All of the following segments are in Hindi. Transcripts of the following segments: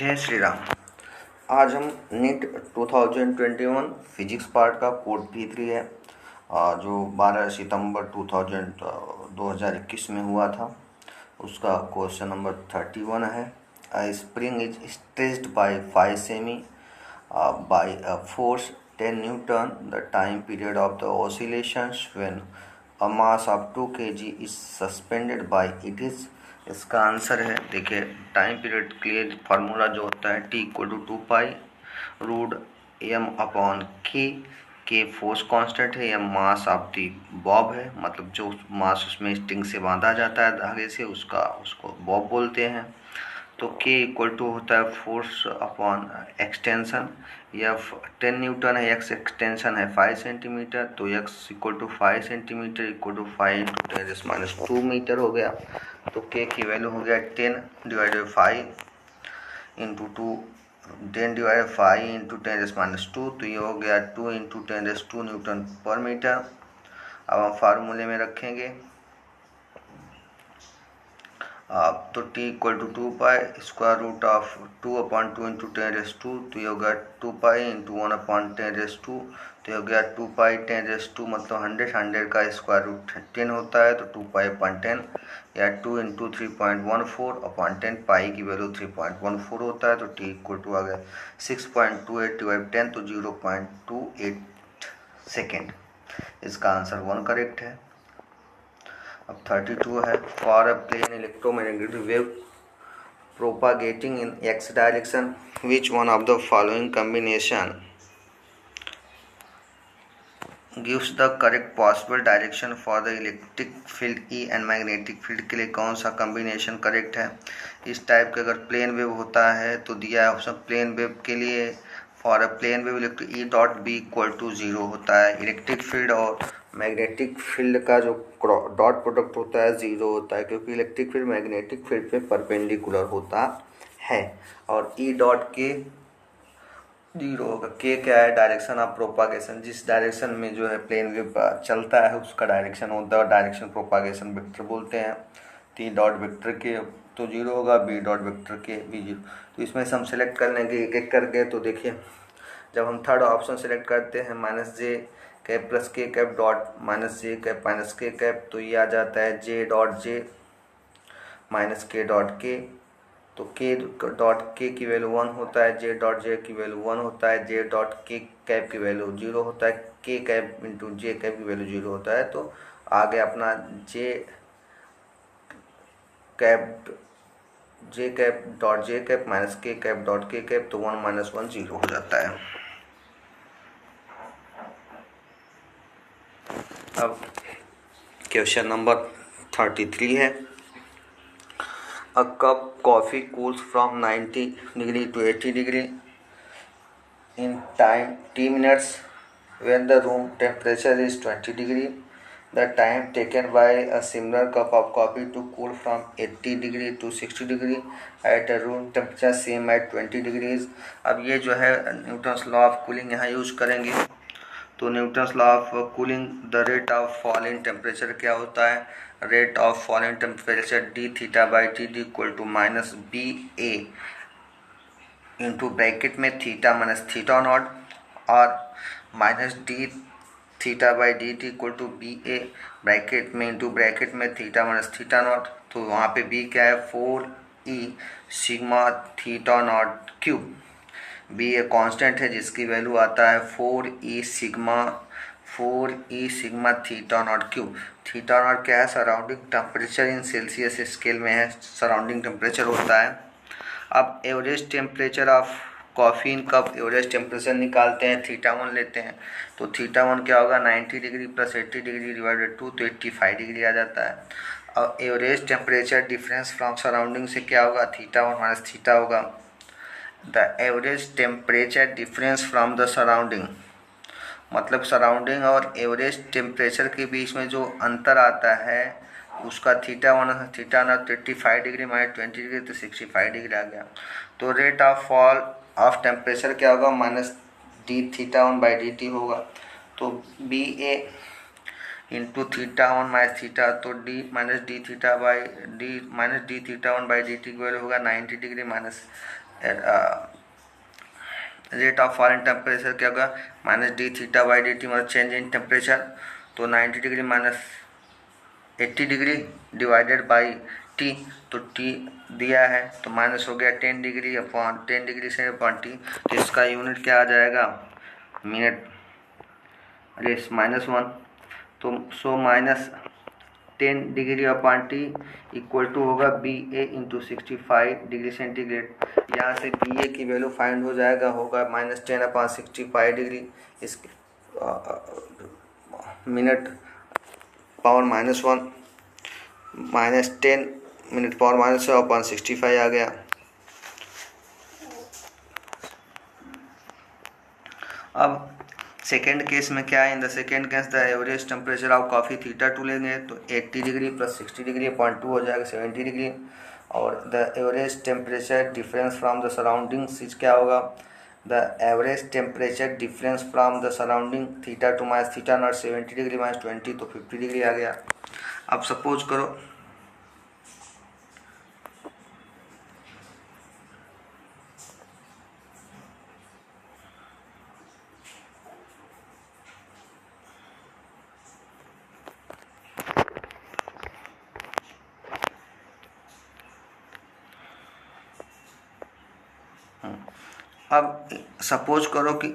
जय श्री राम। आज हम नीट 2021 फिजिक्स पार्ट का कोड V3 है जो 12 सितंबर 2021 में हुआ था। उसका क्वेश्चन नंबर 31 है। Spring is stretched by 5 cm by a force 10 newton. The time period of the oscillations when a mass of 2 kg is suspended by it is. इसका आंसर है, देखिए टाइम पीरियड के लिए फार्मूला जो होता है T = 2 पाई root m/k। K force constant है, m mass of the bob है, मतलब जो मास उसमें स्ट्रिंग से बांधा जाता है धागे से उसको बॉब बोलते हैं। तो k = होता है force upon extension. F 10 Newton है, x एक्सटेंशन है 5 सेंटीमीटर, तो x = 5 सेंटीमीटर = 5 × 10⁻² मीटर हो गया। तो k की वैल्यू हो गया 10/5 × 2 10/5 × 10⁻², तो ये हो गया 2 × 10⁻² न्यूटन पर मीटर। अब हम फार्मूले में रखेंगे तो T = 2 पाई √2/2 × 10⁻², तो ये हो गया 2 पाई × 1/10⁻², तो ये हो गया 2 पाई 10⁻², मतलब 100 का स्क्वायर रूट 10 होता है, तो 2 पाई/10 या 2 × 3.14/10। पाई की वैल्यू 3.14 होता है, तो T = आ गया 6.28/10, तो 0.28 सेकेंड। इसका आंसर 1 करेक्ट है। अब 32 है। For a plane electromagnetic wave propagating in x direction, which one of the following combination gives the correct possible direction for the electric field E and magnetic field के लिए कौन सा कॉम्बिनेशन करेक्ट है। इस टाइप का अगर प्लेन वेव होता है तो दिया है ऑप्शन प्लेन वेव के लिए for a plane wave electric E.B = 0 होता है। इलेक्ट्रिक फील्ड और मैग्नेटिक फील्ड का जो डॉट प्रोडक्ट होता है 0 होता है, क्योंकि इलेक्ट्रिक फील्ड मैग्नेटिक फील्ड पे परपेंडिकुलर होता है। और E.K 0 होगा। के क्या है, डायरेक्शन ऑफ प्रोपागेशन, जिस डायरेक्शन में जो है प्लेन वेव चलता है उसका डायरेक्शन होता है, डायरेक्शन प्रोपागेशन वेक्टर बोलते हैं। T.वेक्टर के तो 0 होगा, B.वेक्टर के भी 0। तो इसमें से हम सेलेक्ट कर लेंगे एक एक करके। तो देखिए जब हम थर्ड ऑप्शन सेलेक्ट करते हैं -j cap + k cap dot -j cap -k cap, तो ये आ जाता है J.J -k.k। तो K.k की वैल्यू 1 होता है, J.J की वैल्यू 1 होता है, J.k कैप की वैल्यू 0 होता है, K कैप × J कैप की वैल्यू 0 होता है। तो आगे अपना J cap -k cap -k cap, तो 1 - 1 0 हो जाता है। अब क्वेश्चन नंबर 33 है। A cup coffee cools from 90 degree to 80 degree in time t minutes when the room temperature is 20 degree. The time taken by a similar cup of coffee to cool from 80 degree to 60 degree at a room temperature same at 20 degrees. अब ये जो है न्यूटन्स लॉ ऑफ कूलिंग यहाँ यूज करेंगे। तो Newton's law of cooling, the rate of fall in temperature क्या होता है, rate of fall in temperature dθ/Td = -BA into bracket में θ - θ0 और -dθ/dt = BA ब्रैकेट में इंटू ब्रैकेट में θ - θ0। तो वहाँ पे B क्या है, 4E σθ0³ B एक कांस्टेंट है जिसकी वैल्यू आता है 4E σθ0³। θ0 क्या है, surrounding temperature in Celsius scale में है, सराउंडिंग टेम्परेचर होता है। अब average temperature of coffee in cup, average temperature निकालते हैं, θ1 लेते हैं। तो θ1 क्या होगा, 90 डिग्री + 80 डिग्री / 2, तो 85 डिग्री आ जाता है। अब average temperature difference from surrounding से क्या होगा, θ1 - θ होगा। The average temperature difference from the surrounding, मतलब सराउंडिंग और एवरेज टेम्परेचर के बीच में जो अंतर आता है उसका θ1 θ0, तो 85 डिग्री - 20 डिग्री, तो 65 डिग्री आ गया। तो rate of fall of temperature क्या होगा, -dθ1/dt होगा। तो BA इंटू θ1 - θ, तो -dθ1/dt की वैल्यू होगा 90 degree rate of fall in temperature क्या होगा, -d(θ/dt) मतलब चेंज इन टेम्परेचर। तो 90 degree minus 80 degree divided by T, तो टी दिया है तो माइनस हो गया 10 डिग्री अपॉन 10 डिग्री से अपॉन टी। तो इसका यूनिट क्या आ जाएगा, मिनट, अरे -1। तो so -10 degree upon T equal to होगा BA इंटू 65 डिग्री सेंटीग्रेड। यहाँ से BA की वैल्यू फाइंड हो जाएगा, होगा -10 अपॉन 65 डिग्री, इस minute power -1 -10 minute power -1 upon 65 आ गया। अब सेकेंड केस में क्या है, in the second case the average temperature of coffee θ2 लेंगे तो 80 डिग्री प्लस 60 डिग्री अपॉन 2 हो जाएगा 70 डिग्री। और the average temperature difference from the surrounding क्या होगा, the average temperature difference from the surrounding θ2 minus θ0 70 degree minus 20 तो 50 डिग्री आ गया। अब सपोज करो अब सपोज करो कि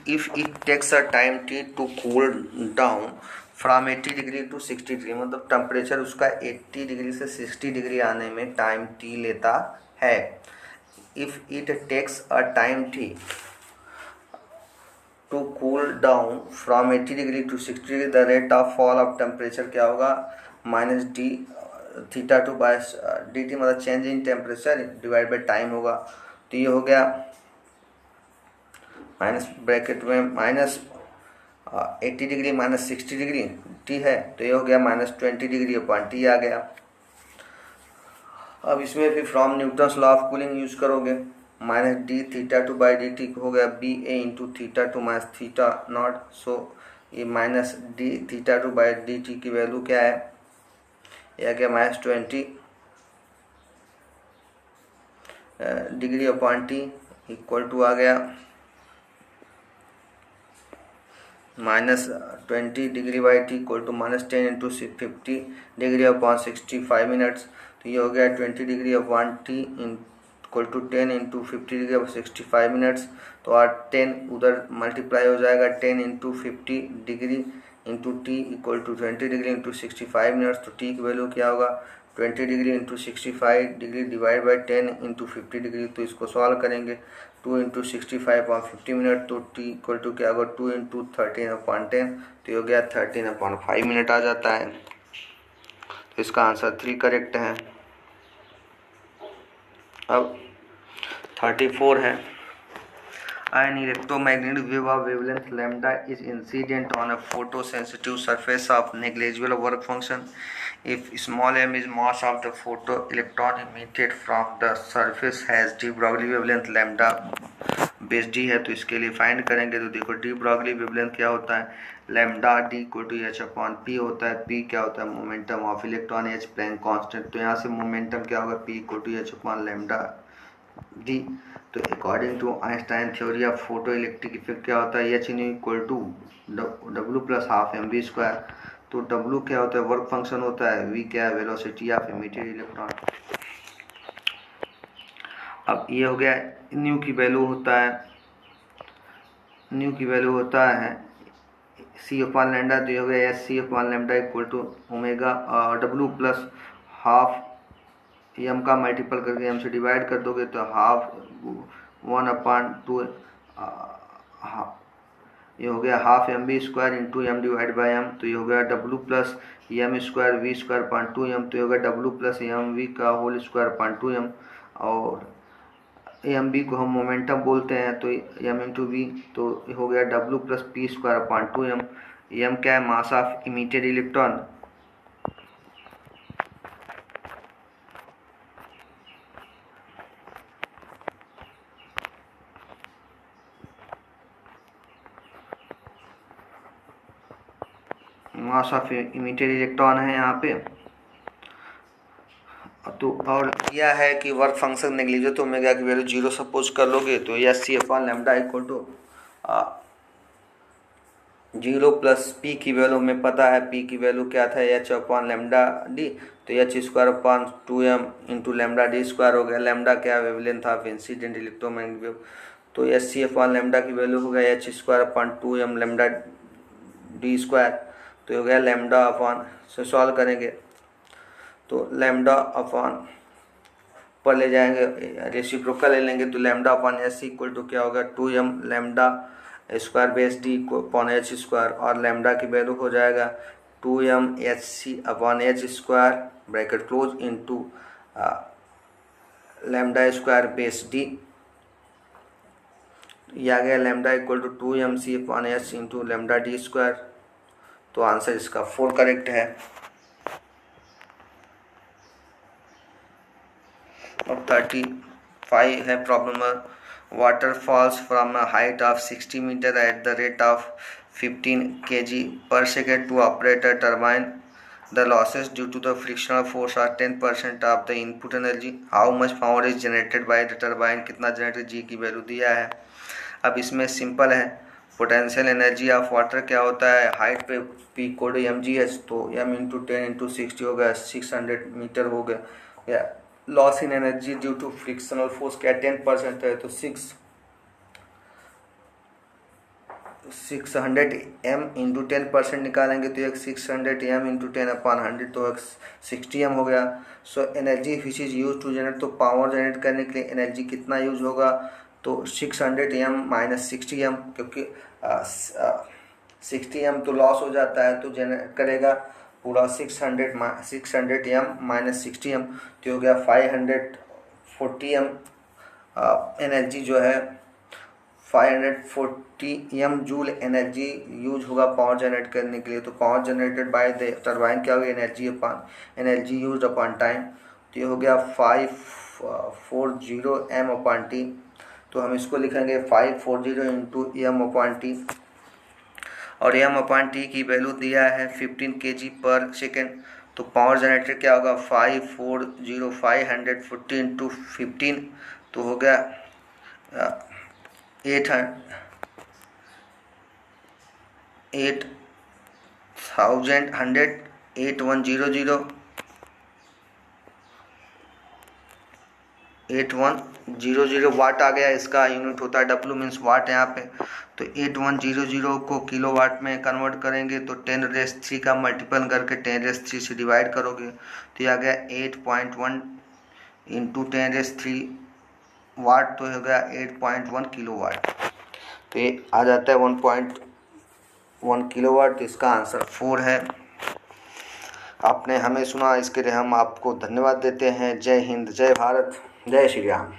if it takes a time T to cool down from 80 degree to 60 degree, मतलब टेम्परेचर उसका 80 डिग्री से 60 डिग्री आने में टाइम टी लेता है। If it takes a time T to cool down from 80 degree to 60 degree, the rate of fall of temperature क्या होगा, -d(θ2 बाय dt) मतलब change in temperature divide by time होगा। तो ये हो गया माइनस ब्रैकेट में -80 डिग्री माइनस 60 डिग्री टी है, तो ये हो गया -20 डिग्री अपॉन टी आ गया। अब इसमें भी from Newton's law of cooling use करोगे, -d(θ2/dt) हो गया BA इंटू θ2 माइनस θ0। सो ये -d(θ2/dt) की वैल्यू क्या है, यह गया -20 degree upon T equal to आ गया -20 degree by T equal to -10 into 50 degree upon 65 minutes. तो ये हो गया 20 degree upon T equal to 10 into 50 degree upon 65 minutes. तो और 10 उधर मल्टीप्लाई हो जाएगा, 10 into 50 degree into T equal to 20 degree into 65 minutes. तो टी की वैल्यू क्या होगा, 20 degree into 65 degree divide by 10 into 50 degree. तो इसको सॉल्व करेंगे, 2 इंटू 65 अपॉन 50 मिनट, तो टी इक्वल टू क्या होगा, 2 इंटू 13 अपॉन 10, तो ये हो गया 13 अपॉन 5 मिनट आ जाता है। तो इसका आंसर 3 करेक्ट है। अब 34 है, an electromagnetic wave of wavelength lambda is incident on a photosensitive surface of negligible work function if small m is mass of the photoelectron emitted from the surface has de Broglie wavelength lambda base D है। तो इसके लिए फाइंड करेंगे, तो देखो डी ब्रॉगली वेवलेंथ क्या होता है, lambda D equal to H upon P होता है। पी क्या होता है, momentum of electron, H Planck constant. तो यहाँ से मोमेंटम क्या होगा, P equal to H upon lambda D. तो according to Einstein theory of photo electric effect क्या होता है, H nu equal to W plus half M V square. तो डब्ल्यू क्या होता है, वर्क फंक्शन होता है, वी क्या है, वेलोसिटी ऑफ इमिटेड इलेक्ट्रॉन। अब ये हो गया, न्यू की वैल्यू होता है, न्यू की वैल्यू होता है सी अपॉन लैम्डा। तो ये हो गया S C upon lambda equal to omega W plus half M का मल्टीपल करके एम से डिवाइड कर दोगे तो हाफ 1/2 ये हो गया half M B square into M divide by M. तो ये हो गया W plus M square V square upon 2m। तो ये हो गया डब्ल्यू प्लस एम वी का होल स्क्वायर अपॉन 2m। और एम बी को हम मोमेंटम बोलते हैं, तो एम इंटू वी, तो हो गया W plus P square upon 2m। M क्या है, mass of emitted electron. Mass of emitted electron है यहाँ पे। तो और यह है कि वर्क फंक्शन नेग्लिजिबल तो ओमेगा की वैल्यू 0 सपोज कर लोगे तो H C upon lambda equal to 0 plus P की वैल्यू हमें पता है, पी की वैल्यू क्या था एच अपॉन लैम्डा डी, तो H square upon 2m into lambda D square हो गया। लैम्डा क्या wavelength of incident electromagnetic wave, तो एच सी अपॉन लैम्डा की वैल्यू हो गया H square upon 2m lambda D square, तो हो गया लैम्डा अपॉन से सॉल्व करेंगे तो लैम्डा अपॉन पर ले जाएंगे रेसिप्रोकल ले लेंगे तो lambda upon H equal to क्या होगा 2m lambda square base D upon H square, और लैम्डा की वैल्यू हो जाएगा 2m H C upon H square bracket close into lambda square base D, ये आ गया lambda equal to 2m C upon H into lambda D square. तो आंसर इसका 4 करेक्ट है। अब 35 है problem, water falls from a height of 60 metre at the rate of 15 kg per second to operate a turbine. The losses due to the frictional force are 10% of the input energy. How much power is generated by the turbine? कितना जनरेटेड जी की वैल्यू दिया है। अब इसमें सिंपल है, पोटेंशियल एनर्जी ऑफ वाटर क्या होता है, हाइट पे पी कोड mgh, तो m इंटू 10 इंटू 60 हो गया 600 मीटर हो गया। या loss in energy due to frictional force क्या 10% है, तो 600 m इंटू 10% निकालेंगे तो एक 600 m इंटू 10 अपॉन 100 तो एक 60 m हो गया। So energy which is use to generate, तो पावर जनरेट करने के लिए एनर्जी कितना यूज होगा, तो 600 m माइनस 60 m, क्योंकि 60 m तो लॉस हो जाता है तो जनरेट करेगा पूरा 600 m माइनस 60 m, तो हो गया 540 m एनर्जी जो है 540 m जूल एनर्जी यूज होगा पावर जनरेट करने के लिए। तो power generated by the turbine क्या होगी, एनर्जी यूज अपॉन टाइम, तो ये हो गया 540 m अपॉन टी, तो हम इसको लिखेंगे 540 इंटू m अपॉन टी, और m अपॉन टी की वैल्यू दिया है 15 kg पर सेकेंड, तो पावर जनरेटेड क्या होगा 540 इंटू 15, तो हो गया 8100 वाट आ गया। इसका यूनिट होता है W मीन्स वाट यहाँ पे, तो 8100 को किलो वाट में कन्वर्ट करेंगे तो 10⁻³ का मल्टीपल करके 10⁻³ से डिवाइड करोगे तो ये आ गया 8.1 इंटू 10⁻³ वाट, तो हो गया 8.1 किलो वाट, तो ये आ जाता है 1.1 किलो वाट। तो इसका आंसर 4 है। आपने हमें सुना, इसके लिए हम आपको धन्यवाद देते हैं। जय हिंद, जय भारत, जय श्री राम।